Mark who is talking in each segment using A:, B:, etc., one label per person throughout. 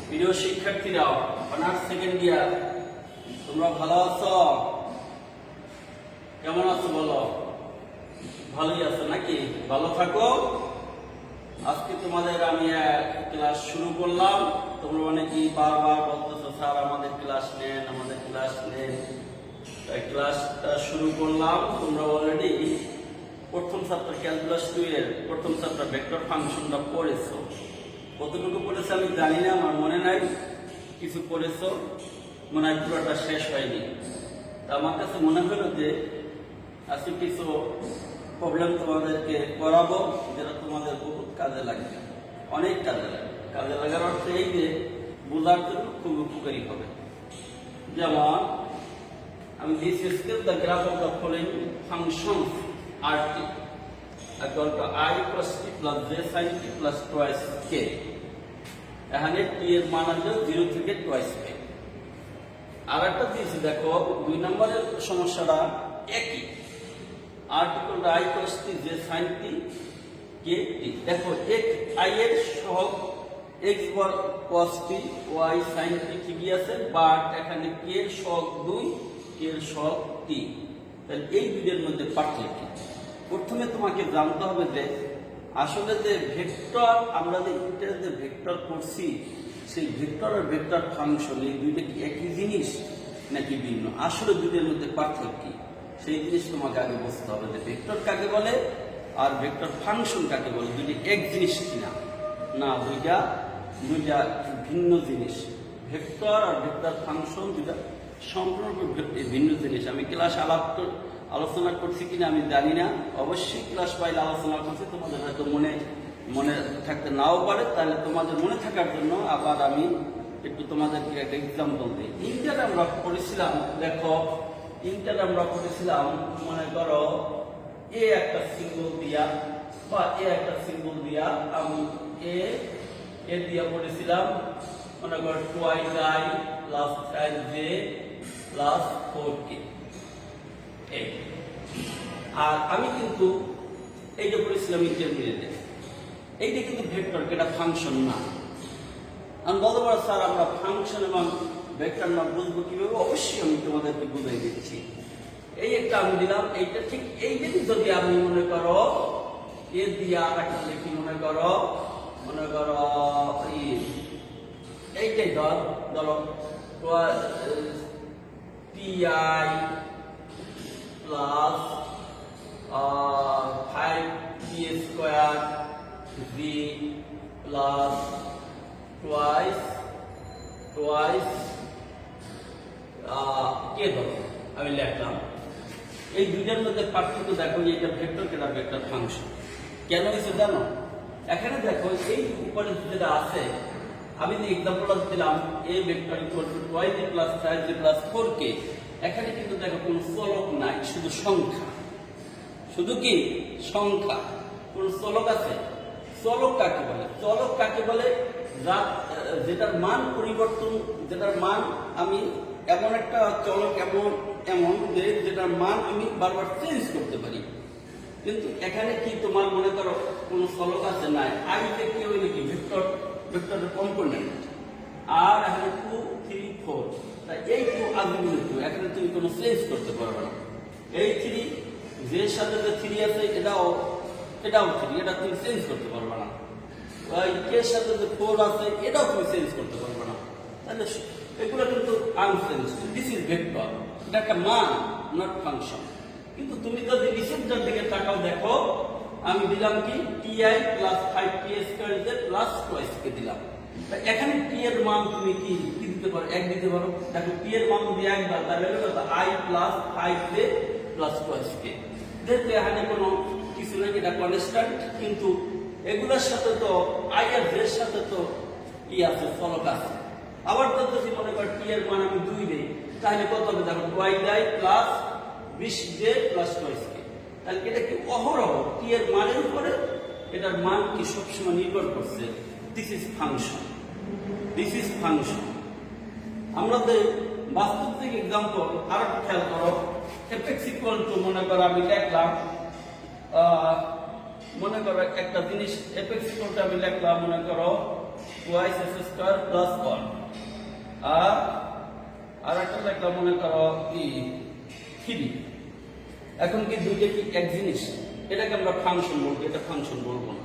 A: প্রিয় শিক্ষার্থীরা, honours second year, তোমরা ভালো আছো? কেমন আছো বলো? ভালোই আছো নাকি? ভালো থাকো। আজকে তোমাদের আমি ক্লাস শুরু করলাম। তোমরা অনেকেই বারবার বলতেছো, স্যার আমাদের ক্লাস নেন, আমাদের ক্লাস নেন। তাই ক্লাসটা শুরু করলাম। তোমরা অলরেডি প্রথম চ্যাপ্টার ক্যালকুলাস 2 এর প্রথম চ্যাপ্টার ভেক্টর ফাংশনটা পড়েছো। কতটুকু পড়েছো আমি জানি না, আমার মনে নাই। কিছু পড়েছো, মনে হয় পুরোটা শেষ হয়নি। তা আমার কাছে মনে হলো যে আজকে কিছু প্রবলেম তোমাদেরকে করাবো, যেটা তোমাদের বহুত কাজে লাগবে, অনেক কাজে লাগবে। কাজে লাগার অর্থ এই যে বোঝার জন্য খুব উপকারী হবে। যেমন আমি this scale the graph of the following function rt equal to I plus t plus j sin t plus twice k। এখানে t এর মান আছে 0 থেকে twice k। আর একটা দিয়েছি, দেখো 2 নম্বরের সমস্যাটা একই। r equal to I plus t j sin t k t। দেখো x i এর সহগ x বার cos t y sin t ঠিকই আছে, বাট এখানে k এর সহগ 2, k এর সহগ 3। তাহলে এই দুইয়ের মধ্যে পার্থক্য কি? প্রথমে তোমাকে জানতে হবে যে আসলে যে ভেক্টর, আমরা যে ইন্টার যে ভেক্টর করছি, সেই ভেক্টর আর ভেক্টর ফাংশন এই দুইটা কি একই জিনিস নাকি ভিন্ন? আসলে দুইয়ের মধ্যে পার্থক্য কি সেই জিনিস তোমাকে আগে বুঝতে হবে, যে ভেক্টর কাকে বলে আর ভেক্টর ফাংশন কাকে বলে। দুইটা এক জিনিস কিনা? না, দুইটা ভিন্ন জিনিস। ভেক্টর আর ভেক্টর ফাংশন দুইটা সম্পূর্ণ ভিন্ন জিনিস। আমি ক্লাস আলোচনা করছি কিনা আমি জানি না, অবশ্যই ক্লাস পাইলে আলোচনা করছি। তোমাদের হয়তো মনে থাকতে নাও পারে, তাহলে তোমাদের মনে থাকার জন্য আবার আমি একটু তোমাদেরকে একটা এক্সাম্পল দিই। ইন্টার আমরা পড়েছিলাম, দেখো ইন্টার আমরা পড়েছিলাম, মনে করো এ একটা সিম্বল দিয়া বা এ একটা সিম্বল দিয়া আমি এ দিয়া পড়েছিলাম, মনে করো 2i plus 5j plus 4k। আর আমি কিন্তু এইটা করেছিলাম ইন্টারমিডিয়েটে। এইটা কিন্তু ভেক্টর, এটা ফাংশন না। আমি বলতে পারো স্যার আমরা ফাংশন এবং ভেক্টর না বুঝবো কিভাবে? অবশ্যই আমি তোমাদেরকে বুঝাই দিচ্ছি। এই একটা আমি দিলাম, এইটা ঠিক এইটা যদি আমি মনে করো এ দিয়ে আর একটা লিখি, মনে করো এইটাই ধরো pi plus 5p square v plus twice k ধরো আমি লিখলাম। এই দুইটার মধ্যে পার্থক্য দেখো, যে এটা ভেক্টর, এটা ভেক্টর ফাংশন। কেন হয়েছে জানো? এখানে দেখো এই উপরে যেটা আছে, আমি যে এক্সাম্পল দিলাম a vector equal to 2j plus 5j plus 4k। এখানে কিন্তু দেখো কোনো চলক নাই, শুধু সংখ্যা। শুধু কি সংখ্যা, কোন চলক আছে? চলক কাকে বলে? চলক কাকে বলে? যেটার মান পরিবর্তন, যেটার মান আমি এমন একটা চলক, এমন যেটার মান আমি বারবার চেঞ্জ করতে পারি। কিন্তু এখানে কি তোমার মনে করো কোন চলক আছে? নাই। আইতে কি হইলে কি ভেক্টরের কম্পোনেন্ট। আর এখানে 2 3 4, তাই এই 2 আর্গুমেন্ট 2, এখানে তুমি কোনো চেঞ্জ করতে পারবে না। এই 3 যে সাথে যে 3 আছে এটাও 3, এটা তুমি চেঞ্জ করতে পারবে না। ওই কে সাথে যে 4 আছে এটাও তুমি চেঞ্জ করতে পারবে না। তাহলে এগুলো কিন্তু আনচেঞ্জ। দিস ইজ ভেক্টর, এটা একটা মান, নট ফাংশন। কিন্তু তুমি যদি রিসেপ্টর দিকে তাকাও, দেখো আমি দিলাম কি ti plus 5p square j plus 2k দিলাম। এখানে p এর মান তুমি কি দিতে পারো? 1 দিতে পারো। দেখো p এর মান যদি 1 বার, তাহলে কত? i plus 5j plus 2k। যেহেতু এখানে কোনো কিছু নাই, এটা কনস্ট্যান্ট, কিন্তু এগুলোর সাথে তো i আর j এর সাথে তো কি আছে? চলক আছে। আবার যদি মনে কর p এর মান আমি 2 দেই, তাহলে কত হবে? দেখো 2i plus 20j plus 2k। তাহলে এটা কি অহরহ t এর মানের উপরে এটার মান কি সবসময় নির্ভর করছে? This is function. আমাদের বাস্তবিক এক্সাম্পল আর খেয়াল করো। fx ইকুয়াল টু, মনে করো আমি লিখলাম মনে করো একটা জিনিস এপেক্স ইকুয়াল টু আমি লিখলাম মনে করো টুয়াইস এক্স স্কয়ার প্লাস 1 আর একটা লিখলাম মনে করো কি 3। এখন কি দুইটা কি এক জিনিস? এটাকে আমরা ফাংশন বলবো, এটা ফাংশন বলবো না,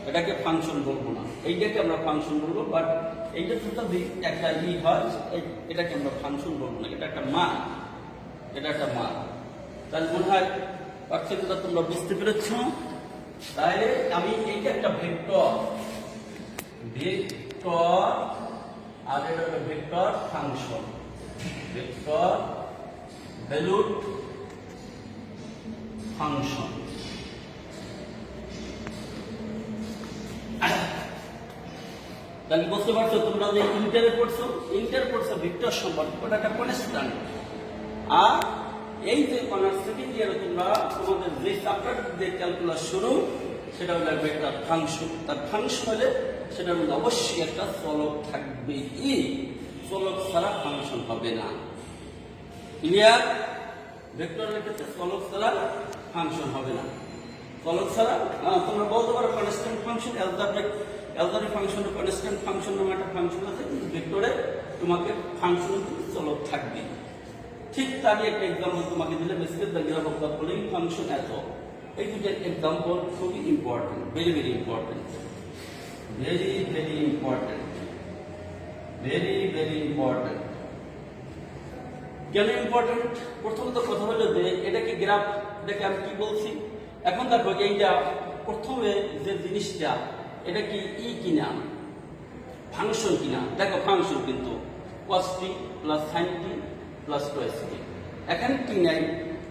A: এটাকে ফাংশন বলবো না, এইটাকে আমরা ফাংশন বলবো। বাট এইটা যদি একটা হয় এটাকে আমরা ফাংশন বলবো না, এটা একটা মান, এটা একটা মান। তাহলে মনে হয় পার্থক্যটা তোমরা বুঝতে পেরেছ। তাহলে আমি এইটা একটা ভেক্টর, ভেক্টর আর এটা একটা vector function, vector valued function. তাহলে বুঝতে পারছো তোমরা যে ইন্টারে পড়ছো ভেক্টর সম্পর্কে, ওটা একটা কনস্ট্যান্ট। আর এই যে সেকেন্ড ইয়ারে তোমরা তোমাদের যে চ্যাপ্টার দিয়ে ক্যালকুলাস শুরু সেটা হলো ভেক্টর ফাংশন। তার ফাংশন হলে সেটার মধ্যে অবশ্যই একটা চলক থাকবে, কি চলক ছাড়া ফাংশন হবে না। ক্লিয়ার? ভেক্টরের ক্ষেত্রে চলক ছাড়া ফাংশন হবে না। চলক ছাড়া তোমরা বলতে পারো constant function, algebraic function, constant function নামে একটা ফাংশন আছে, কিন্তু ভেক্টরে তোমাকে ফাংশন চলক থাকবে। ঠিক তারই একটা এক্সাম্পল তোমাকে দিলে, basically the graph of the following function এত। এই দুটো এক্সাম্পল খুবই important, very very important, very very important, very very important. কেন ইম্পর্টেন্ট? প্রথমত কথা হলো যে এটাকে গ্রাফ, এটাকে আমি কি বলছি এখন দেখো, এইটা প্রথমে যে জিনিসটা এটা কি কিনা ফাংশন কিনা, দেখো ফাংশন কিন্তু cos t plus sin t plus 2t। এখানে কি নাই,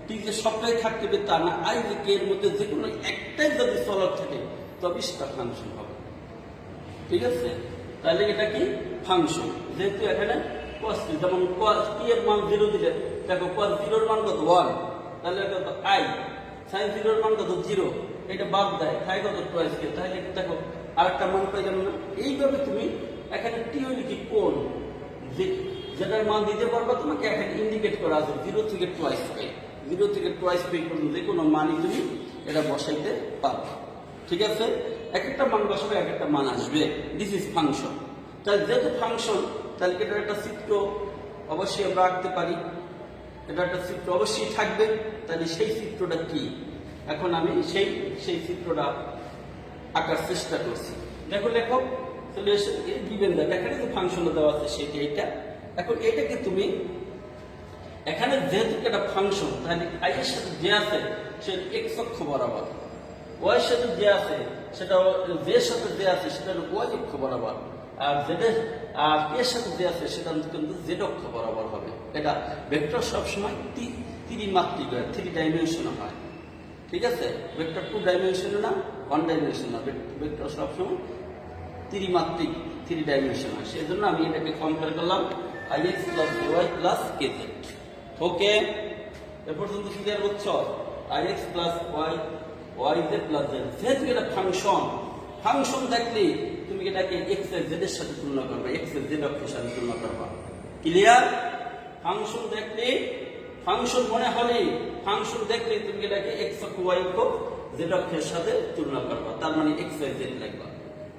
A: টি যে সবটাই থাকতে হবে তা না, আই যে কে এর মধ্যে যে কোনো একটাই যদি চলক থাকে তবে সেটা ফাংশন হবে। ঠিক আছে? তাহলে এটা কি ফাংশন, যেহেতু এখানে cos t, যেমন cos t এর মান 0 দিলে দেখো cos 0 এর মান কত 1, তাহলে কত i, sin 0 এর মান কত 0, এটা বাদ দেয় তাই কত 2t। তাহলে দেখো আরেকটা মান পাই গেল না। এইভাবে তুমি এখানে টি হইলে কি কোন যেটার মান দিতে পারবা তোমাকে এখানে ইন্ডিকেট করা আছে 0 থেকে 2t পাই, 0 থেকে 2t পাই পর্যন্ত যে কোনো মানই তুমি এটা বসাইতে পারবা। ঠিক আছে? এক একটা মান বসাবে এক একটা মান আসবে, দিস ইজ ফাংশন। তাহলে যেহেতু ফাংশন, তাহলে এটার একটা চিত্র অবশ্যই আমরা আঁকতে পারি, এটা একটা চিত্র অবশ্যই থাকবে। তাহলে সেই চিত্রটা কি, এখন আমি সেই চিত্রটা আঁকার চেষ্টা করছি। দেখো লেখক চলে এসে দিবেন, দেখ এখানে যে ফাংশনটা দেওয়া আছে সেটা এইটা। এখন এটাকে তুমি এখানে যেহেতু একটা ফাংশন, তাহলে আই এর সাথে যে আছে সে এক্স অক্ষ বরাবর, ওয়াই এর সাথে যে আছে সেটা জের সাথে যে আছে সেটা ওয়াই অক্ষ বরাবর, আর জেডের আর এর সাথে যে আছে সেটা কিন্তু জেড অক্ষ বরাবর হবে। এটা ভেক্টর সবসময় ত্রিমাত্রিক হয়, 3 ডাইমেনশনে হয়। ঠিক আছে? ভেক্টর 2 ডাইমেনশনে না, 1 ডাইমেনশন না, ভেক্টর সবসময় ত্রিমাত্রিক 3 ডাইমেনশন হয়। সেই জন্য আমি এটাকে কম্পেয়ার করলাম ix plus y plus kz। ওকে, এ পর্যন্ত ক্লিয়ার হচ্ছে? ix plus y, yz plus z, যেহেতু এটা ফাংশন দেখলে তুমি এটাকে x এর z এর সাথে তুলনা করবে, x এর z অক্ষের সাথে তুলনা করবা। ক্লিয়ার? ফাংশন দেখলে, ফাংশন মনে হলে, ফাংশন দেখলে তুমি এটাকে x অক্ষ y অক্ষ z অক্ষের সাথে তুলনা করবা, তার মানে x y z লিখবা।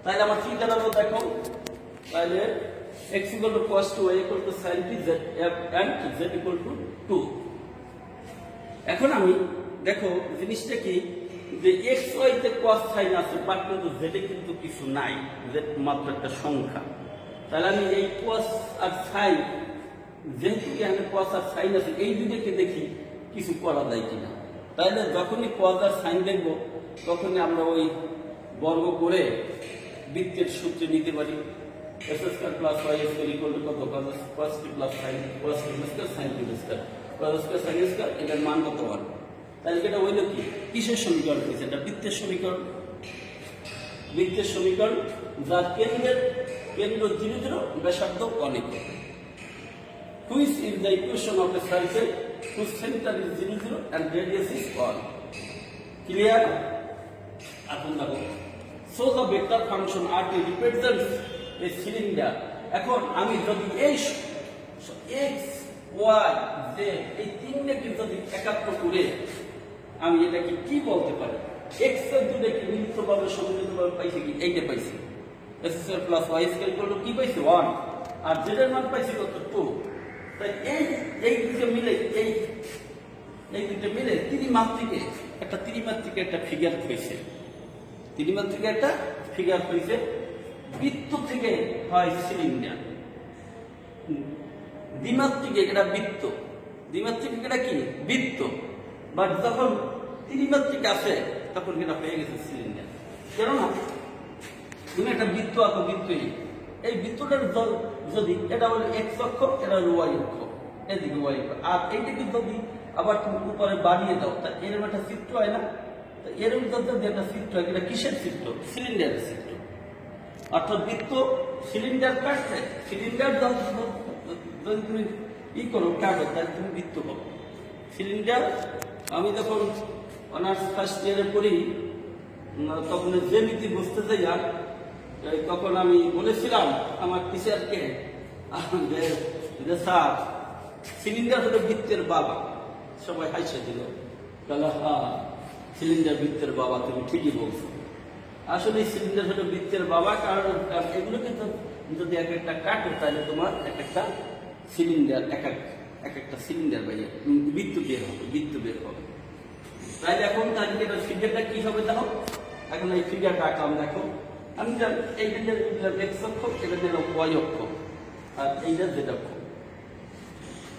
A: তাহলে আমার কি দাঁড়ালো দেখো, তাহলে x equal to cos 2, y equal to sin t, z and z equal to 2। এখন আমি দেখো জিনিসটা কি, যে x y তে cos sin আছে, বাট কিন্তু z এ কিন্তু কিছু নাই, z মাত্র একটা সংখ্যা। তাহলে আমি এই cos আর sin, যেহেতু এখানে cos আর sin আছে, এই দুটোকে দেখি কিছু করা যায় কিনা। তাহলে যখনই cos আর sin দেখবো তখনই আমরা ওই বর্গ করে বৃত্তের সূত্রে নিতে পারি, x square plus y square equal two কত, cos t plus sin, cos t square sin t square, cos square sin square, এটার মান কত 1। তাহলে এটা হইলো কি, কিসের সমীকরণ হয়েছে? এটা বৃত্তের সমীকরণ, বৃত্তের সমীকরণ যার কেন্দ্র 0 0, ব্যাসার্ধ অনেক। Which is the equation of a circle whose center is 0 0 and radius is 1। Clear? এখন দেখো, so the vector function RT represents a cylinder। এখন আমি যদি এই x y z এই তিনটাকে যদি একাত্ম করে আমি এটাকে কি বলতে পারি, এক্স এর দুটাকে মিলিতভাবে সম্মিলিতভাবে পাইছে কি এইটা পাইছি x square plus y square equal to কি পাইছি 1 আর জেড এর মান পাইছি কত 2 তাই এই দুটো মিলে এই দুটো মিলে ত্রিমাত্রিক একটা ফিগার হয়েছে ত্রিমাত্রিক একটা ফিগার হয়েছে বৃত্ত থেকে হয় সিলিন্ডার দ্বিমাত্রিক এটা বৃত্ত দ্বিমাত্রিক এটা কি বৃত্ত বাট যখন ত্রিমাত্রিক আসে তখন এটা হয়ে গেছে সিলিন্ডার কেননা তুমি একটা বৃত্ত আঁকো বৃত্তই এই বৃত্তটার যদি এটা হলো এক্স অক্ষ এটা হলো ওয়াই অক্ষ এদিকে ওয়াই অক্ষ আর এইটাকে যদি আবার তুমি উপরে বাড়িয়ে দাও তা এরকম একটা চিত্র হয় না এরকম যদি একটা চিত্র হয় এটা কিসের চিত্র সিলিন্ডারের চিত্র অর্থাৎ বৃত্ত সিলিন্ডার কাটছে সিলিন্ডার যদি তুমি করো কাটো তাহলে তুমি বৃত্ত পাবো সিলিন্ডার আমি যখন অনার্স ফার্স্ট ইয়ারে পড়ি তখন যে নীতি বুঝতে চাই আর তখন আমি বলেছিলাম আমার টিচারকে যে স্যার সিলিন্ডার হলো বৃত্তের বাবা সবাই হাসে দিল তাহলে হ্যাঁ সিলিন্ডার বৃত্তের বাবা তুমি ঠিকই বলছো আসলে সিলিন্ডার হলো বৃত্তের বাবা কারণ এগুলো কিন্তু যদি এক একটা কাটো তাহলে তোমার এক একটা সিলিন্ডার এক একটা সিলিন্ডার বাইরে বৃত্ত বের হবে তাহলে এখন তাহলে ফিগারটা কি হবে দেখো এখন এই ফিগারটা আঁকলাম দেখো আমি এইটা দিলাম এক্স অক্ষ এটা দিলাম ওয়াই অক্ষ আর এইটা জেড অক্ষ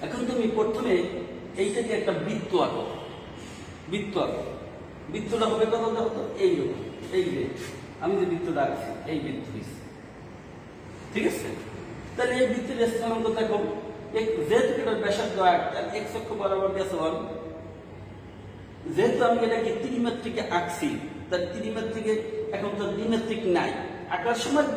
A: এখন তুমি প্রথমে এইটাকে একটা বৃত্ত আঁকো বৃত্তটা হবে কত দেখো তো এইরকম এই যে আমি যে বৃত্তটা আঁকছি এই বৃত্ত ঠিক আছে তাহলে এই বৃত্তের স্থানাঙ্ক দেখো যেহেতু এটার ব্যাসার্ধ 8 এক্স অক্ষ বরাবর গেছে 1 যেহেতু আমি এটাকে ত্রিমাত্রিকে আঁকছি তার ত্রিমাত্রিকে এখন তো দ্বিমাত্রিক নাই আঁকার সময়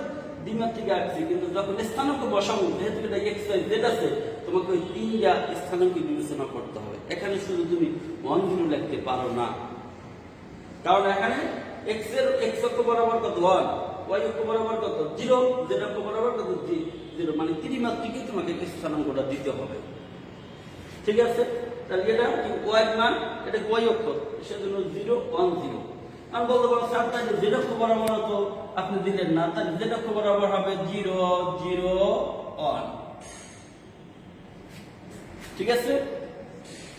A: দ্বিমাত্রিকে আঁকছি কিন্তু যখন স্থানাঙ্ক বসাবো যেহেতু এটা এক্স ওয়াই জেড আছে তোমাকে ওই তিনটা স্থানাঙ্ক বিবেচনা করতে হবে এখানে শুধু তুমি 1 0 লিখতে পারো না কারণ এখানে এক্স অক্ষ বরাবর কত 1 ওয়াই অক্ষ বরাবর কত 0 জেড অক্ষ বরাবর কত 0 মানে ত্রিমাত্রিকে তোমাকে স্থানাঙ্কটা দিতে হবে ঠিক আছে তাহলে এটা ওয়াই মান এটা ওয়াই অক্ষ সেজন্য 0 1 0 আমি বলতে পারবো স্যার তাহলে জেড অক্ষ বরাবর তো আপনি দিলেন না তাহলে জেড অক্ষ বরাবর হবে 0 0 1 ঠিক আছে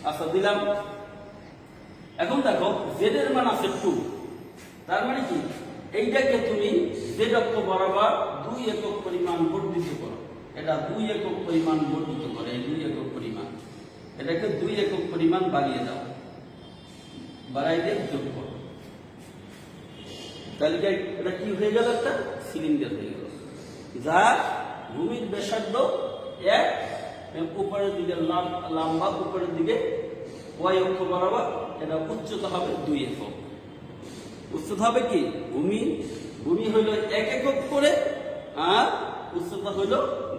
A: আচ্ছা দিলাম এখন দেখো জেড এর মান আছে 2 তার মানে কি এইটাকে তুমি জেড অক্ষ বরাবর 2 একক পরিমাণ বর্ধিত করো এটা 2 একক পরিমাণ বর্ধিত করে এই 2 একক পরিমাণ এটাকে 2 একক পরিমাণ বাড়িয়ে দাও বাড়াই দিয়ে যোগ করো তাহলে এটা কি হয়ে গেল একটা সিলিন্ডার হয়ে গেল যা ভূমির ব্যাসার্ধ 1 উপরের দিকে লম্বা উপরের দিকে ওয়াই অক্ষ বরাবর এটা উচ্চতা হবে 2 একক উচ্চতা হবে কি ভূমি হইল 1 একক করে আর উচ্চতা হইল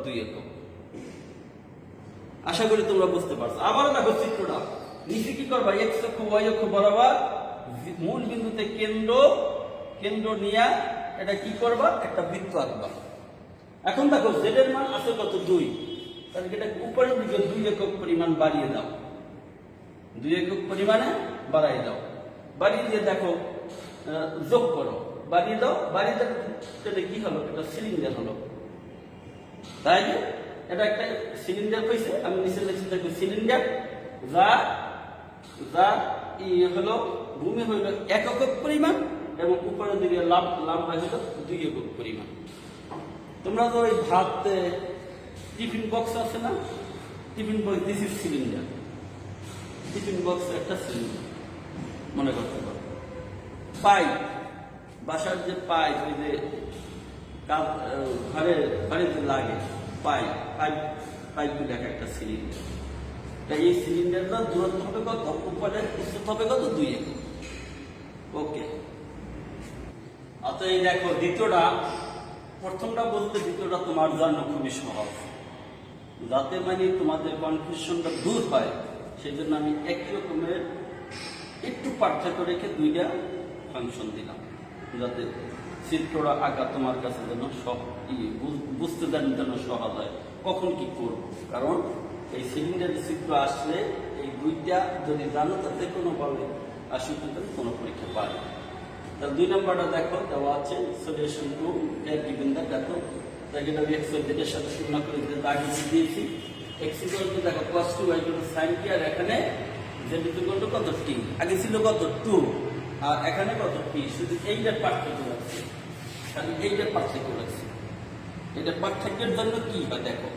A: 2 একক আশা করি তোমরা বুঝতে পারছো আবার দেখো চিত্রটা নিচে কি করবা এক্স অক্ষ ওয়াই অক্ষ বরাবর মূল বিন্দুতে কেন্দ্র নিয়ে এটা কি করবা একটা বৃত্ত আঁকবা এখন দেখো জেড এর মান আছে কত 2 তাহলে এটা উপরের দিকে 2 একক পরিমাণ বাড়িয়ে দাও 2 একক পরিমাণে বাড়াই দাও বাড়িয়ে দিয়ে দেখো যোগ করো বাড়িয়ে দাও তাহলে কি হলো এটা সিলিন্ডার হলো তাই এটা একটা সিলিন্ডার হয়েছে আমি নিচে লিখছি দেখো সিলিন্ডার যা হলো ভূমি হইল 1 একক পরিমাণ এবং উপরের দিকে লম্বা হইল 2 একক পরিমাণ তোমরা তো ওই ভাত টিফিন বক্স আছে না tiffin box this is cylinder tiffin box একটা সিলিন্ডার মনে করতে পারো পাইপ বাসার যে পাইপ ওই যে ঘরে যে লাগে পাইপগুলো একটা সিলিন্ডার তাই এই সিলিন্ডারটা দূরত্ব হবে কত উপরে উচ্চতা হবে কত 2 একক ওকে অতএব দেখো দ্বিতীয়টা প্রথমটা বলতে দ্বিতীয়টা তোমার জন্য খুবই সহজ যাতে মানে তোমাদের কনফিউশনটা দূর হয় সেই জন্য আমি একই রকমের একটু পার্থক্য রেখে 2টা ফাংশন দিলাম যাতে চিত্রটা আঁকা তোমার কাছে যেন বুঝতে জন্য সহজ হয় কখন কি করব কারণ এই সিলিন্ডারের চিত্র আসলে এই 2টা যদি জানো তাতে কোনোভাবে আসলে কোনো পরীক্ষা পায় তাহলে 2 নম্বরটা দেখো দেওয়া আছে solution to a given the দেখো তাকে আমি x y z এর সাথে তুলনা করে দিতে আগে দিয়েছি x ইকুয়াল টু দেখো cos 2 y equal to sin t আর এখানে z ইকুয়াল টু কত t আগে ছিল কত 2 আর এখানে কত t শুধু এইটার পার্থক্য আছে খালি এইটার পার্থক্য আছে এটা পার্থক্যের জন্য কি হয় দেখো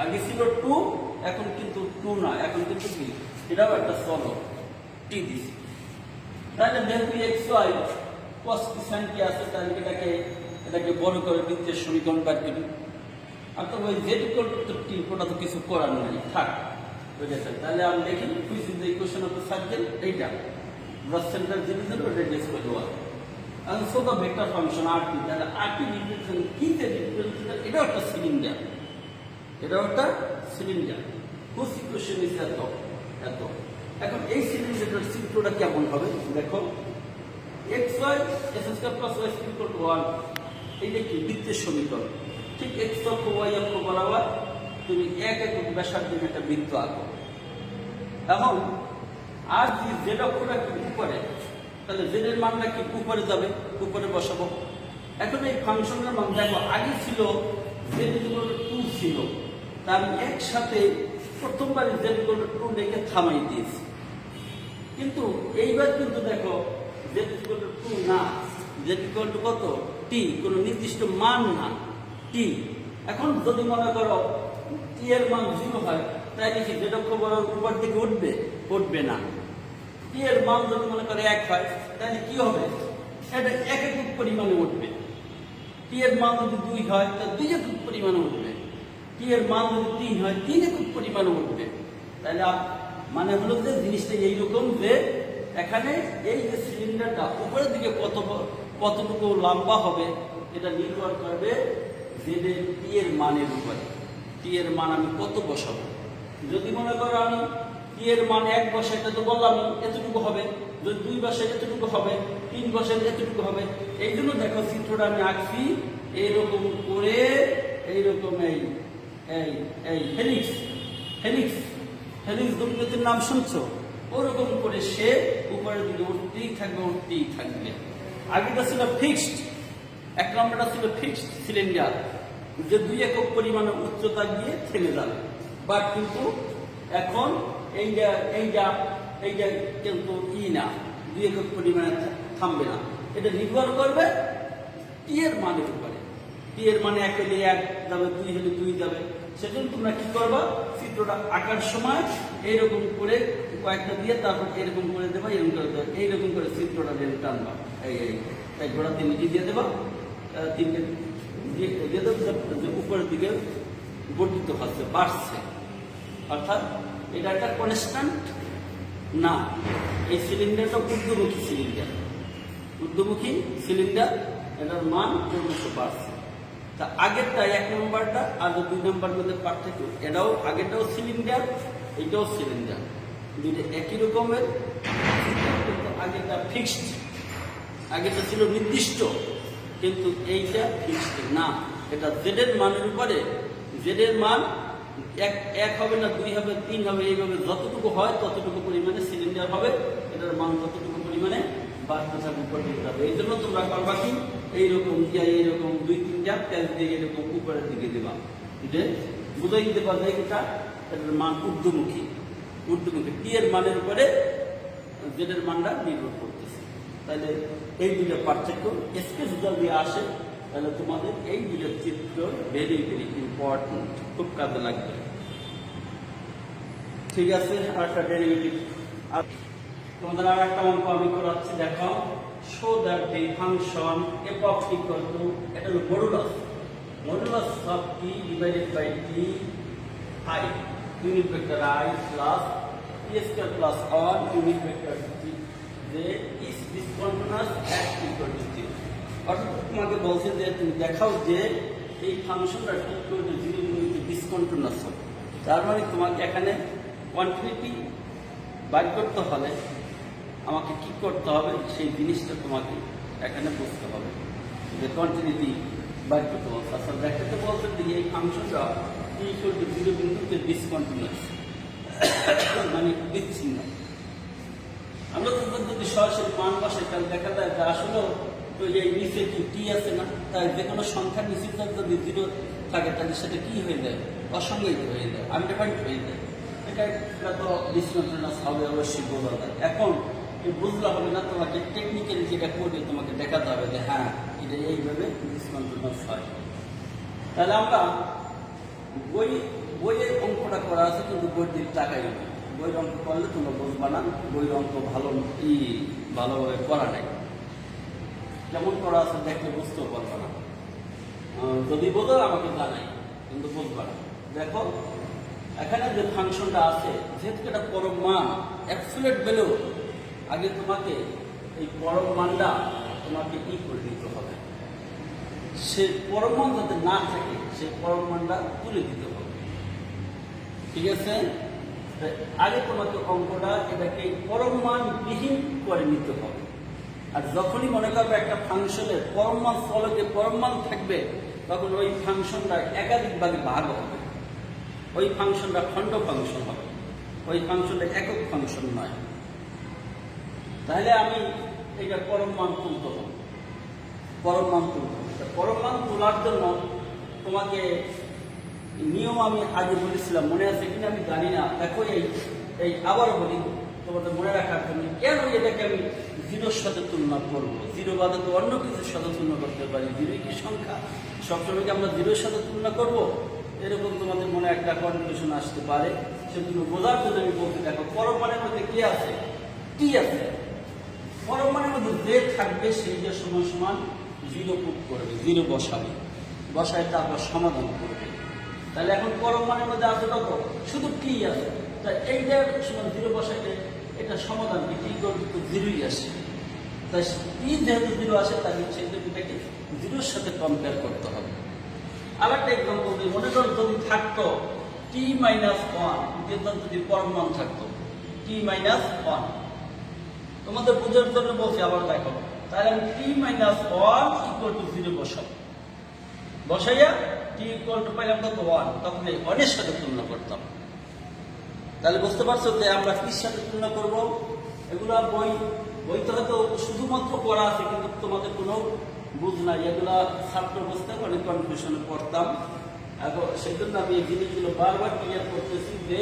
A: আগে ছিল 2 এখন কিন্তু 2 না এখন কিন্তু কি এটাও একটা চলক t দিছি তাহলে যেহেতু x y cos t sin t আছে তাহলে এটাকে বড় করে বৃত্তের সমীকরণ বাদ দিবি আর তো ওই z ইকুয়াল টু t ওটা তো কিছু করার নাই থাক বুঝেছেন তাহলে আমি দেখি which is the equation of the circle এইটা the center 0 0 radius equal to 1 and so the vector function rt তাহলে rt রিপ্রেজেন্ট কি তে রিপ্রেজেন্ট এটা একটা সিলিন্ডার হুইচ ইকুয়েশন ইজ এত এখন এই সিলিন্ডারের চিত্রটা কেমন হবে দেখো x y s square plus y square equal two 1 এইটা কি বৃত্তের সমীকরণ ঠিক x অক্ষ y অক্ষ বরাবর তুমি এক একক ব্যাসার্ধের একটা বৃত্ত আঁকো এখন আর যে z অক্ষটা কি উপরে তাহলে z এর মানটা কি উপরে যাবে উপরে বসাবো এখন এই ফাংশনের মান দেখো আগে ছিল z ইকুয়াল টু 2 ছিল তার একসাথে প্রথমবার z ইকুয়াল টু 2 লিখে থামাই দিয়েছি কিন্তু এইবার কিন্তু দেখো z ইকুয়াল টু 2 না z ইকুয়াল টু কত t কোনো নির্দিষ্ট মান না t এখন যদি মনে করো t এর মান 0 হয় তাহলে কি z অক্ষ বরাবর উপর দিকে উঠবে না t এর মান যদি মনে করো 1 হয় তাহলে কি হবে এটা এক একক পরিমাণে উঠবে t এর মান যদি 2 হয় তাহলে 2 একক পরিমাণে উঠবে t এর মান যদি 3 হয় 3 একক পরিমাণে উঠবে তাহলে মানে হলো যে জিনিসটা এইরকম যে এখানে এই যে সিলিন্ডারটা উপরের দিকে কতটুকু লম্বা হবে এটা নির্ভর করবে z এর t এর মানের উপরে t এর মান আমি কত বসাবো যদি মনে করো আমি t এর মান 1 বসাই তো বললাম এতটুকু হবে যদি 2 বসাই এতটুকু হবে 3 বসাই এতটুকু হবে এই জন্য দেখো চিত্রটা আমি আঁকছি এইরকম করে এইরকম এই হেলিক্স দম্পতির নাম শুনছো ওরকম করে সে উপরের দিকে উঠতেই থাকবে আগেটা ছিল ফিক্সড 1 নম্বরটা ছিল ফিক্সড সিলিন্ডার যে 2 একক পরিমাণে উচ্চতা গিয়ে থেমে যাবে বাট কিন্তু এখন এইটা কিন্তু না 2 একক পরিমাণে থামবে না এটা নির্ভর করবে টি এর মানের উপরে টি এর মানে 1 হলে 1 যাবে 2 হলে 2 যাবে সেজন্য তোমরা কি করবা চিত্রটা আঁকার সময় এইরকম করে কয়েকটা দিয়ে তারপর এরকম করে দেবা এইরকম করে চিত্রটা দিয়ে টানবা এই ঘোড়া 3টি দিয়ে দেবা 3টে দিয়ে দেবো উপরের দিকে বর্ধিত হচ্ছে বাড়ছে অর্থাৎ এটা একটা কনস্ট্যান্ট না এই সিলিন্ডারটা ঊর্ধ্বমুখী সিলিন্ডার এটার মান ক্রমশ বাড়ছে তা আগেরটা 1 নম্বরটা আর 2 নম্বর মধ্যে পার্থক্য এটাও আগেরটাও সিলিন্ডার এটাও সিলিন্ডার দুটো একই রকমের কিন্তু আগেরটা ফিক্সড আগেরটা ছিল নির্দিষ্ট কিন্তু এইটা ফিক্সড না এটা জেড এর মানের উপরে জেড এর মান এক হবে না 2 হবে 3 হবে এইভাবে যতটুকু হয় ততটুকু পরিমাণে সিলিন্ডার হবে এটার মান ততটুকু পরিমাণে বাড়তে থাকবে উপরে যাবে এই জন্য তোমরা করবা কি এইরকম 2-3টা প্যাচ দিয়ে এরকম উপরের দিকে দেবা যে বুঝাই দিতে পারবে এটা এটার মান ঊর্ধ্বমুখী টি এর মানের উপরে জেড এর মানটা নির্ভর করতেছে তাহলে এই দুটো পার্থক্য স্কেচ যদি আসে তাহলে তোমাদের এই দুটো চিত্র ভেরি ইম্পর্টেন্ট খুব কাজে লাগবে ঠিক আছে আরেকটা ডেরিভেটিভ তোমাদের আর একটা অঙ্ক আমি করাচ্ছি দেখো show that the function f of t equal to এটা হলো modulus of t divided by t i unit vector i plus t square plus 1 unit vector t যে is discontinuous at equal to 0 অর্থাৎ তোমাকে বলছে যে তুমি দেখাও যে এই ফাংশনটা t ইকুয়াল টু 0 ইউনিটে ডিসকন্টিনিউয়াস হবে তার মানে তোমাকে এখানে কন্টিনিউটি বাইর করতে হলে আমাকে কি করতে হবে সেই জিনিসটা তোমাকে এখানে বুঝতে হবে যে কন্টিনিউটি বাইর করতে হবে আসলে দেখাতে বলতে যে এই ফাংশনটা t ইকুয়াল টু 0 বিন্দুতে ডিসকন্টিনিউয়াস মানে বিচ্ছিন্ন আমরা তো যদি সরাসরি মান বসাই তাহলে দেখা যায় যে আসলে তো এই নিচে কি টি আছে না, তাই যে কোনো সংখ্যার নিচে যদি জিরো থাকে তাহলে সেটা কি হয়ে যায়, অসংজ্ঞায়িত হয়ে যায়, আনডিফাইন্ড হয়ে যায়। এটা তো ডিসমেন্টেন্স হবে অবশ্যই বোঝা যায়। এখন বুঝলে হবে না, তোমাকে টেকনিক্যালি যেটা করে তোমাকে দেখাতে হবে যে হ্যাঁ এটা এইভাবে ডিসমেন্টেন্স হয়। তাহলে আমরা বইয়ের অঙ্কটা করা আছে কিন্তু বইয়ের দিকে তাকাই না। বইয়ের অঙ্ক করলে তোমরা বুঝবা না, বইয়ের অঙ্ক ভালোভাবে করা নাই, কেমন করা আছে দেখলে বুঝতেও পারবে না। যদি বোঝো আমাকে জানাই, কিন্তু বুঝবা না। দেখো এখানে যে ফাংশনটা আছে, যেহেতু এটা পরম মান অ্যাবসলিউট ভ্যালু, আগে তোমাকে এই পরম মানটা তোমাকে করে দিতে হবে। সে পরম মান যাতে না থাকে সেই পরম মানটা তুলে দিতে হবে, ঠিক আছে? আগে তোমাকে অঙ্কটা এটাকে পরম মান বিহীন করে নিতে হবে। আর যখনই মনে করবে একটা ফাংশনের পরম মান ফলকে পরম মান থাকবে, তখন ওই ফাংশনটা একাধিক ভাগে ভাগ হবে, ওই ফাংশনটা খণ্ড ফাংশন হবে, ওই ফাংশনটা একক ফাংশন নয়। তাহলে আমি এটা পরম মান তুলতে হবে, পরম মান তুলতে হবে। পরম মান তোলার জন্য তোমাকে নিয়ম আমি আগে বলেছিলাম, মনে আছে কিনা আমি জানি না। দেখো এই আবার বলি তোমাদের মনে রাখার জন্য, কেন এটাকে আমি জিরোর সাথে তুলনা করবো? জিরো বাদে তো অন্য কিছুর সাথে তুলনা করতে পারি, জিরোই কি সংখ্যা? সবসময় কি আমরা জিরোর সাথে তুলনা করবো? এরকম তোমাদের মনে একটা কনফিউশন আসতে পারে, সেগুলো বোঝার জন্য আমি বলতে। দেখো পরম মানের মধ্যে কি আছে? টি আছে। পরম মানের মধ্যে যে থাকবে সেই যে সমান সমান জিরো পুট করবে, জিরো বসাবে, বসায় তারপর সমাধান করবে। তাহলে এখন পরম মানের মধ্যে আছে কত? শুধু টি আছে। তাই এইটার সমান জিরো বসাইলে এটা সমাধান কি টি করতে জিরোই আসে। তাই টি যেহেতু জিরো আসে, তাহলে সেই দুটাকে জিরোর সাথে কম্পেয়ার করতে হবে। আর একটা এক্সাম্পল দিই, মনে করো যদি থাকতো টি মাইনাস ওয়ান, যদি পরম মান থাকতো টি মাইনাস ওয়ান, তোমাদের বোঝার জন্য বলছি আবার দেখো। তাহলে আমি t minus one equal to zero বসাইয়া টি ইকুয়াল টু পাইলাম কত? ওয়ান। তখন এই ওয়ানের সাথে তুলনা করতাম। তাহলে বুঝতে পারছো যে আমরা কির সাথে তুলনা করবো? এগুলা বইতে হয়তো শুধুমাত্র পড়া আছে, কিন্তু তোমাদের কোনো বুঝ নাই। এগুলা ছাত্র অবস্থায় অনেক কনফিউশনে পড়তাম। এখন সেই জন্য আমি এই জিনিসগুলো বারবার ক্লিয়ার করতেছি যে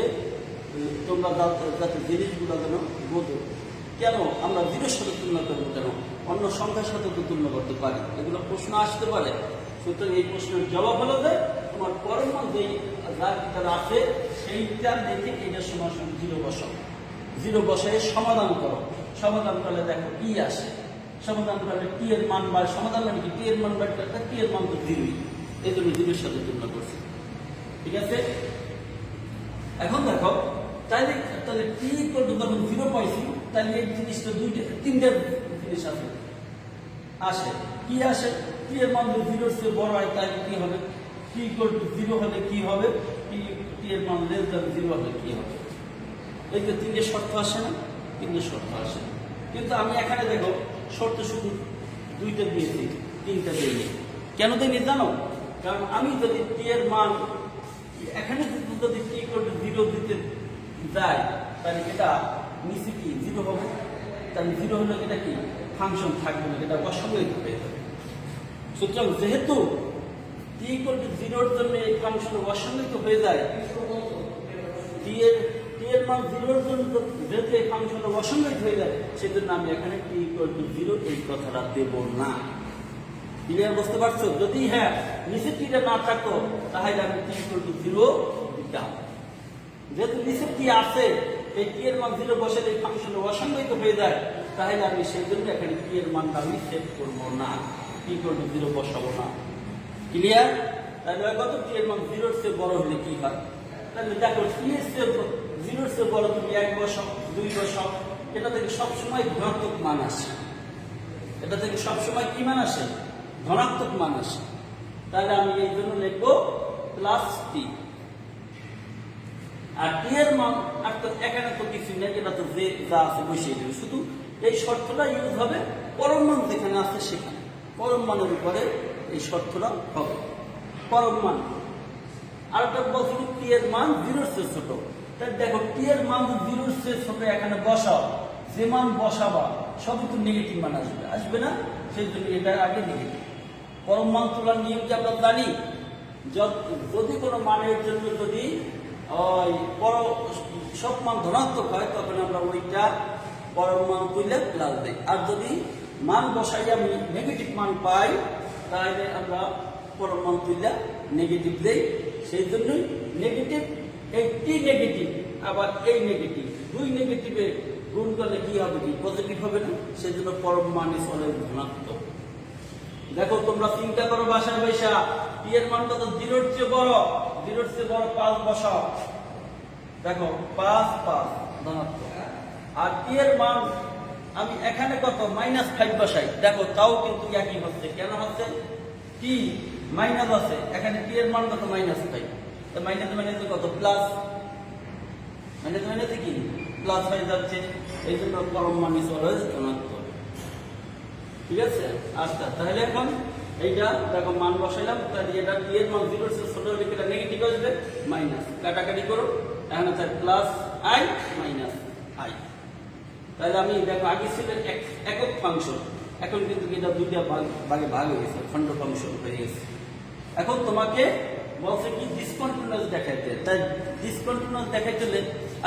A: তোমরা যাতে জিনিসগুলো যেন বোঝো। কেন আমরা জিরোর সাথে তুলনা করবো? কেন অন্য সংখ্যার সাথে তো তুলনা করতে পারি? এগুলো প্রশ্ন আসতে পারে। সুতরাং এই প্রশ্নের জবাব হলো যে তোমার পরম মান যেই যার ভিতরে আছে সেইটা দেখে এটার সমান জিরো বসাও, জিরো বসায় সমাধান করো। সমাধান করলে দেখো কি আসে। সমাধান করলে টি এর মান বাড়ে। সমাধান মানে কি? টি এর মান বাড়ে, টি এর মান তো জিরোই, এই জন্য জিরোর সাথে তুলনা করছি, ঠিক আছে? এখন দেখো তাহলে টি ইকুয়াল টু যখন জিরো পাইছি, তাহলে এই জিনিসটা তিনটা জিনিস আসে। কি আসে? টি এর মান যদি জিরোর চেয়ে বড় হয় তাহলে কি হবে? টি ইকুয়াল টু জিরো হলে কি হবে? টি এর মান লেস দ্যান জিরো হলে কি হবে? এই যে তিনটে শর্ত আসে না? তিনটে শর্ত আসে। কিন্তু আমি এখানে দেখো শর্ত শুধু দুইটা দিয়েছি, তিনটা দিইনি। কেন দিইনি জানো? কারণ আমি যদি টি এর মান এখানে যদি টি ইকুয়াল টু জিরো দিতে যাই, তাহলে এটা নিচে কি জিরো হবে? তাহলে জিরো হলে এটা কি ফাংশন থাকবে না, এটা অসংজ্ঞায়িত হয়ে যাবে। সুতরাং যেহেতু টি ইকুয়াল টু জিরোর জন্য এই ফাংশন অসংজ্ঞায়িত হয়ে যায়, টি এর মান জিরোর জন্য যেহেতু এই ফাংশনটা অসংজ্ঞায়িত হয়ে যায়, সেজন্য আমি এখানে টি ইকুয়াল টু জিরো এই কথাটা দেব না। ক্লিয়ার? বুঝতে পারছো? যদি হ্যাঁ নিচে টিটা না থাকতো তাহলে আমি টি ইকুয়াল টু জিরো দিতাম। যেহেতু নিচে টি আছে, এই টি এর মান জিরো বসে এই ফাংশন অসংজ্ঞায়িত হয়ে যায়, তাহলে আমি সেই জন্য এখানে টি এর মানটা আমি সেট করবো না, টি ইকুয়াল টু জিরো বসাবো না। ক্লিয়ার? তাহলে কত? টি এর মান জিরোর চেয়ে বড় হলে কি হয়? তাহলে দেখো টি এর চেয়ে জিরোর চেয়ে বড় তুমি 1 বসাও, 2 বসাও, এটা থেকে সবসময় ধনাত্মক মান আসে। এটা থেকে সবসময় কি মান আসে? ধনাত্মক মান আসে। তাহলে আমি এই জন্য লিখবো প্লাস টি। আর টি এর মান এখানে তো কিছু নেই, এটা তো যে যা আছে বসিয়ে দেবে। শুধু এই শর্তটা ইউজ হবে পরম মান যেখানে আছে সেখানে, পরম মানের উপরে এই শর্তটা হবে। পরম মান আর একটা বলছি টি এর মান জিরোর চেয়ে ছোট। তাই দেখো টি এর মান জিরোর চেয়ে ছোট এখানে বসাও, যে মান বসাবা সবই তো নেগেটিভ মান আসবে, আসবে না? সেই জন্য এটা আগে নেগেটিভ। পরম মান তোলার নিয়ম কি আমরা জানি? যদি কোনো মানের জন্য যদি ওই সব মান ধনাত্মক হয় তখন আমরা ওইটা পরম মান তুললে প্লাস দেই, আর যদি মান বসাই আমি নেগেটিভ মান পাই তাহলে আমরা পরম মান তুললে নেগেটিভ দেই। সেই জন্যই নেগেটিভ, একটি নেগেটিভ আবার এই নেগেটিভ, দুই নেগেটিভে গুণ করলে কি হবে? কি পজিটিভ হবে না? সেই জন্য পরম মানে চলে ধনাত্মক। দেখো তোমরা চিন্তা করো বাসায় বৈশা, পি এর মান কত? 0-র চেয়ে বড়, 0-র চেয়ে বড় 5 বসাও। দেখো 5 ধনাত্মক। আর পি এর মান আমি এখানে কত? -5 বসাই, দেখো তাও কিন্তু একই হচ্ছে। কেন হচ্ছে? টি মাইনাস আছে, এখানে টি এর মান কত? -5। তো মাইনাস কত? প্লাস। মাইনাস কি প্লাস হয়ে যাচ্ছে, এই জন্য পরম মানে চলে ধনাত্মক। ঠিক আছে? আচ্ছা, তাহলে এখন এইটা দেখো মান বসাইলাম, তাহলে এটা টি এর মান 0-র চেয়ে ছোট হলে এটা নেগেটিভ আসবে, মাইনাস। কাটাকাটি করো, এখন আছে প্লাস আই মাইনাস আই। তাহলে আমি দেখো আগে ছিল একক ফাংশন, এখন কিন্তু এটা দুইটা ভাগে ভাগ হয়ে গেছে, খণ্ড ফাংশন হয়ে গেছে। এখন তোমাকে বলছে কি ডিসকন্টিনিউয়াস দেখাইতে। তাই ডিসকন্টিনিউয়াস দেখাইতে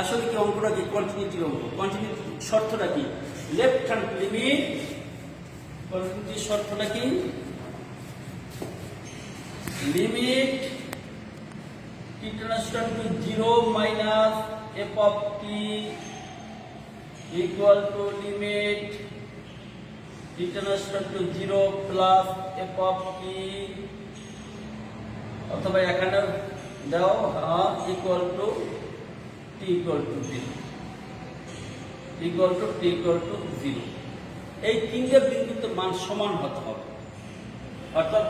A: আসলে কি অঙ্কটা কি? কন্টিনিউটির অঙ্ক। কন্টিনিউটি শর্তটা কি? লেফট হ্যান্ড লিমিট, কন্টিনিউটির শর্তটা কি? Limit t tends to 0 minus f of t equal to limit t tends to 0 plus f of t, অথবা এখানে দাও equal to t equal to 0, equal to t equal to 0। এই তিনটে বিন্দুতে মান সমান হতে হবে, অর্থাৎ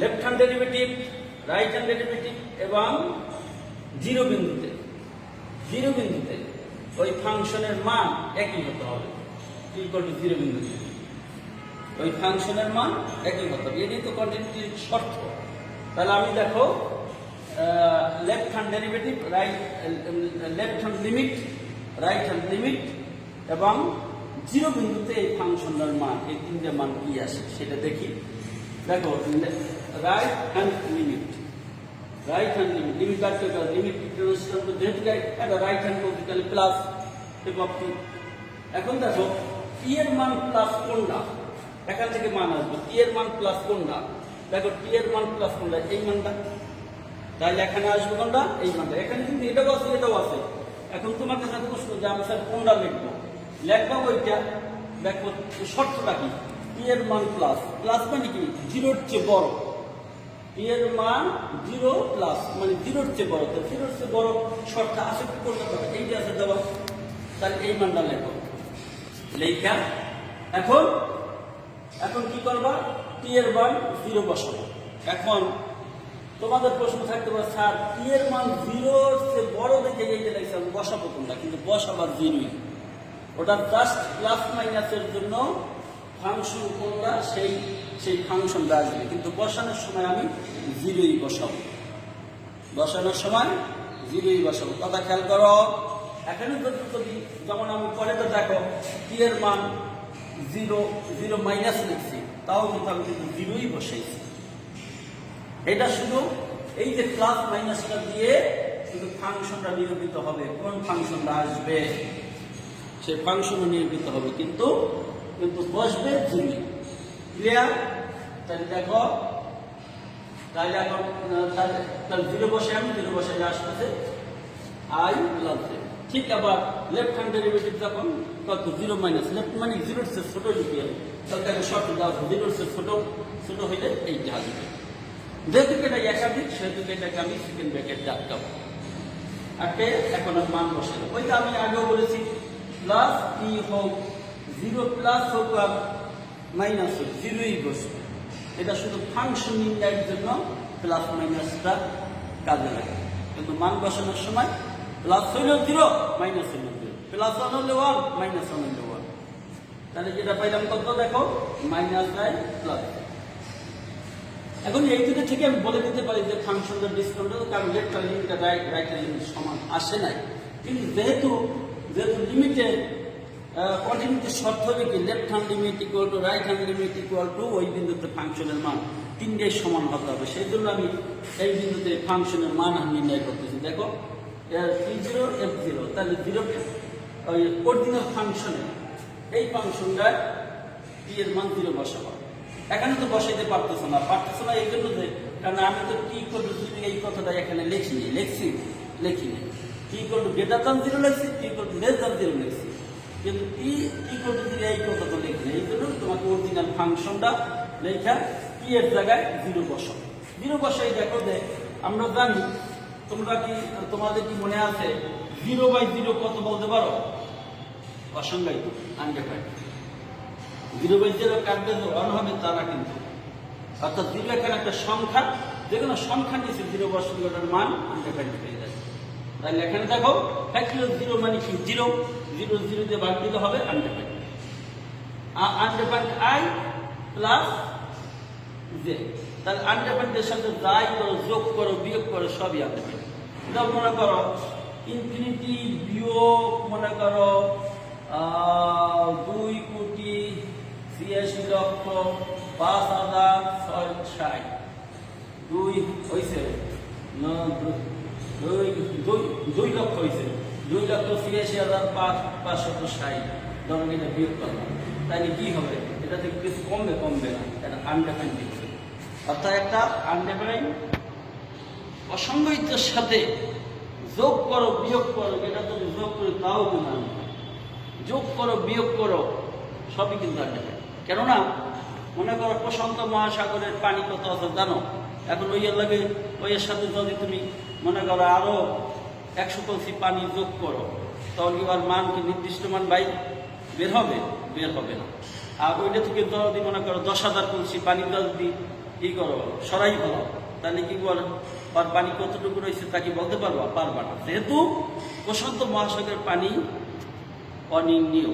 A: left hand derivative, right hand derivative এবং জিরো বিন্দুতে ওই ফাংশনের মান একই হতে হবে। ইকুয়াল টু 0 বিন্দুতে ওই ফাংশনের মান একই হতে হবে, এটাই তো কন্টিনিউটির শর্ত। তাহলে আমি দেখো left hand derivative, left hand limit, right hand limit এবং জিরো বিন্দুতে এই ফাংশনের মান, এই তিনটে মান কি আসে সেটা দেখি। দেখো রাইট হ্যান্ড লিমিট, লিমিট কাটতে হবে, লিমিট যেহেতু একটা রাইট হ্যান্ড বলতে গেলে প্লাস এফ অফ টি। এখন দেখো টি এর মান প্লাস কোনটা? এখান থেকে মান আসবে টি এর মান প্লাস কোনটা? দেখো টি এর মান প্লাস কোনটা? এই মানটা। তাহলে এখানে আসবে কোনটা? এই মানটা। এখানে কিন্তু এটাও আছে, এটাও আছে। এখন তোমার কাছে প্রশ্ন যে আমি স্যার কোনটা লিখবো? ওইটা। দেখো শর্তটা কি? টি এর মান প্লাস, মানে কি? 0-র চেয়ে বড়। টি এর মান 0 প্লাস মানে 0-র চেয়ে বড়। তো 0-র চেয়ে বড় শর্ত আছে কি করতে হবে? এইটা আছে দেওয়া, তাহলে এই মানটা লেখো। লেখা এখন কি করবা? টি এর মান 0 বসাবো। এখন তোমাদের প্রশ্ন থাকতে পারে স্যার টি এর মান 0-র চেয়ে বড় দেখে এইটা লিখছি, আমি বসাবো কোনটা? কিন্তু বসাবার 0-ই, ওটা জাস্ট প্লাস মাইনাসের জন্য ফাংশন কোনটা সেই ফাংশনটা আসবে, কিন্তু বসানোর সময় আমি 0-ই বসাবো। কথা খেয়াল করো। এখানে যদি যেমন আমি পরে তো দেখো টি এর মান 0 মাইনাস লিখছি, তাও কিন্তু আমি কিন্তু 0-ই বসাইছি। এটা শুধু এই যে প্লাস মাইনাসটা দিয়ে শুধু ফাংশনটা নিরূপিত হবে, কোন ফাংশনটা আসবে সেই ফাংশনও নিরূপিত হবে, কিন্তু বসবে 0। ক্লিয়ার? তাহলে দেখো, তাহলে এখন তাহলে 0 বসে আমি 0 বসে আসতেছে আই প্লাস। ঠিক আবার লেফট হ্যান্ড ডেরিভেটিভ যখন কত? 0 মাইনাস, লেফট মানে 0-র চেয়ে ছোট লিখে তাহলে তাকে শর্ট দাও, 0-র চেয়ে ছোট হইলে এইটা আসবে। যেহেতু এটা একাধিক সেহেতু এটাকে আমি সেকেন্ড ব্র্যাকেট রাখতাম। এখন আমি মান বসে ওইটা আমি আগেও বলেছি, প্লাস টি হোক 0 প্লাস হোক আর মাইনাস হোক 0-ই বসবে। এটা শুধু ফাংশন নির্ণয়ের জন্য প্লাস মাইনাসটা কাজে লাগে, কিন্তু মান বসানোর সময় প্লাস হইলেও 0, মাইনাস হইলেও 0, প্লাস 1 হলে 1, মাইনাস 1 হইলে 1। তাহলে যেটা পাইলাম কত? দেখো -9 প্লাস। এখন এই দুটো থেকে আমি বলে দিতে পারি যে ফাংশনটা ডিসকন্টিনিউয়াস, কারণ লেফট লিমিট রাইট লিমিট সমান আসে নাই। কিন্তু যেহেতু লিমিটে কন্টিনিউটি শর্ত হবে কি left hand limit equal to right hand limit equal to ওই বিন্দুতে ফাংশনের মান তিনটেই সমান হতে হবে। সেই জন্য আমি এই বিন্দুতে ফাংশনের মান নির্ণয় করতেছি। দেখো P0 F0, তাহলে 0 ওই অরিজিনাল ফাংশনে এই ফাংশনটায় টি এর মান 0 বসাবো। এখানে তো বসাইতে পারতেছো না এই জন্য যে কারণ আমি তো টি ইকুয়াল টু 0 এই কথাটা এখানে লিখিনি T equal to greater than 0 লিখছি, T equal to less than 0 লিখছি, কিন্তু টি ইকুয়াল টু 0 এই কথাটা লিখিনি। এই জন্য তোমাকে অরিজিনাল ফাংশনটা লেখা টি এর জায়গায় 0 বসাও। 0 বসাই দেখো যে আমরা জানি তোমাদের কি মনে আছে 0/0 কত বলতে পারো? অসংজ্ঞায়িত, আনডিফাইন্ড। 0/0 কাটবে 1 হবে তা না কিন্তু, অর্থাৎ 0 এখানে একটা সংখ্যা, যে কোনো সংখ্যা নিচে 0 বসালে ওটার মান আনডিফাইন্ড হয়ে যায়। তাহলে এখানে দেখো ফ্যাক্টরিয়াল 0 মানে কি 0 দিয়ে ভাগ দিলে হবে undefined. Undefined i plus j, তাহলে আনডিফাইন্ডের সাথে যাই করো, যোগ করো, বিয়োগ করো, সবই আনডিফাইন্ড। এটা মনে করো ইনফিনিটি বিয়োগ মনে করো 2,86,05,660 2 হয়েছে 2 লক্ষ হয়েছে 2,86,560 ধরুন এটা বিয়োগ করলাম, তাহলে কি হবে? এটা থেকে কিছু কমবে না, এটা আনডিফাইন্ড হবে। অর্থাৎ একটা আনডিফাইন্ড অসংজ্ঞায়িতের সাথে যোগ করো বিয়োগ করো, এটা যদি যোগ করি তাও কিন্তু যোগ করো বিয়োগ করো সবই কিন্তু আনডিফাইন্ড। কেননা মনে করো প্রশান্ত মহাসাগরের পানি কত আছে জানো? এখন ওইয়ের সাথে যদি তুমি মনে করো আরো 100 কলসি পানি যোগ করো, তখন কি আর মান কি নির্দিষ্ট মান বের হবে না। আর ওইটা থেকে যদি মনে করো 10,000 কলসি পানি যদি কি করো সরাই ফেলো, তাহলে কি বল আর পানি কতটুকু রয়েছে তা কি বলতে পারবা না। যেহেতু প্রশান্ত মহাসাগরের পানি অনির্ণীয়,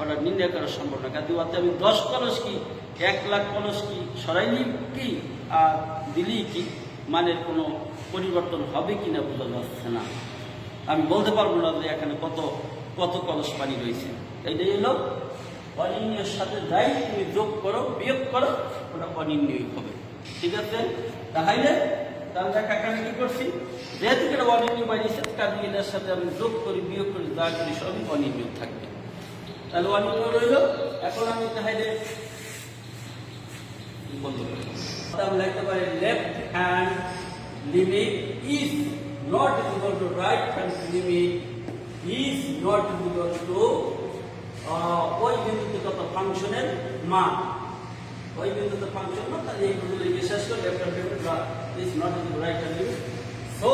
A: ওটা নির্ণয় করা সম্ভব না। কিন্তু আমি 10 কলস কি 1 লাখ কলস কি সরাইলি কি আর দিলি কি মানের কোনো পরিবর্তন হবে কিনা বোঝা যাচ্ছে না। আমি বলতে পারবো না যে এখানে কত কলস পানি রয়েছে। এইটাই হলো অনির্ণয়ের সাথে যাই তুমি যোগ করো বিয়োগ করো, ওটা অনির্ণয় হবে। ঠিক আছে? তাহলে এখানে কি করছি, যেহেতু এটা অনির্ণয় বানিয়েছে কারণ এটার সাথে আমি যোগ করি বিয়োগ করি যা করি সবই অনির্ণয় থাকবে। তাহলে অনির্ণয় রইল। এখন আমি তাহলে লিখতে পারি left hand limit is not equal to right hand limit is not equal two ওই বিন্দুতে কত ফাংশনের মান, ওই বিন্দুতে ফাংশন না, তাহলে এইগুলো বিশেষ করে left hand limit is not equal to right hand limit. So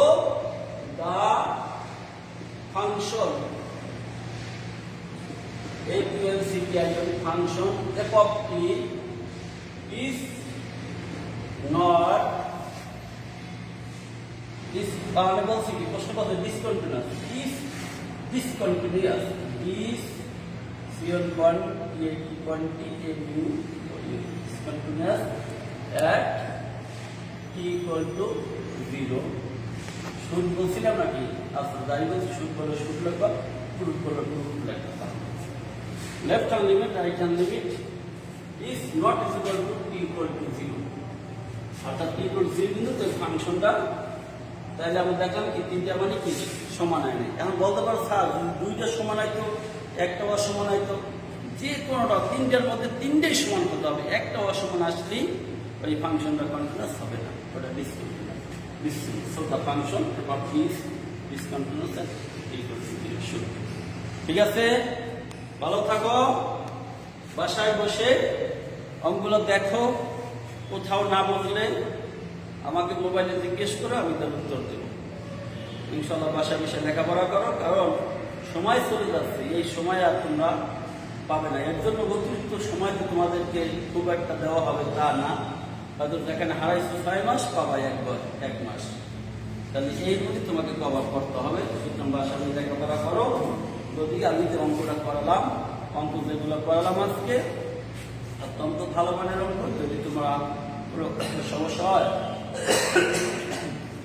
A: the function function f of t is not discontinuous at t equal to 0. Shoot বলছিলাম নাকি? আচ্ছা যাই বলছি, শুট বলে শুট লেখা, প্রুফ বলে প্রুফ লেখা। Left hand limit, right hand limit is not equal to t equal to 0. অর্থাৎ t equal to 0 বিন্দুতে ফাংশনটা, তাহলে আমরা দেখলাম কি তিনটা মানে কি সমান হয় না। এখন বলতে পারো স্যার দুইটা সমান হয়তো একটা অসমান হয়তো, যে কোনোটা তিনটার মধ্যে তিনটেই সমান হতে হবে, একটা অসমান আসলেই ওই ফাংশনটা কন্টিনিউয়াস হবে না, ওটা discontinuous. So the function of is discontinuous at t equal to 0. ঠিক আছে? ভালো থাকো, বাসায় বসে অঙ্কগুলো দেখো, কোথাও না বুঝলে আমাকে মোবাইলে জিজ্ঞেস করো, আমি তার উত্তর দেবো। ইনশাল্লাহ বাসায় বসে লেখাপড়া করো, কারণ সময় চলে যাচ্ছে, এই সময় আর তোমরা পাবে না। এর জন্য অতিরিক্ত সময় তো তোমাদেরকে খুব একটা দেওয়া হবে তা না, হয়তো যেখানে হারাইছো 6 মাস পাবা 1 মাস, তাহলে এই মধ্যে তোমাকে কভার করতে হবে। সুতরাং বাসায় লেখাপড়া করো। যদি আমি যে অঙ্কটা করালাম, অঙ্ক যেগুলো করালাম আজকে অত্যন্ত ভালো মানের অঙ্ক, যদি তোমার কোনো সমস্যা হয়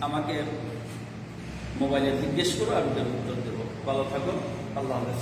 A: আমাকে মোবাইলে জিজ্ঞেস করো, আমি তার উত্তর দেবো। ভালো থাকো, আল্লাহ হাফেজ।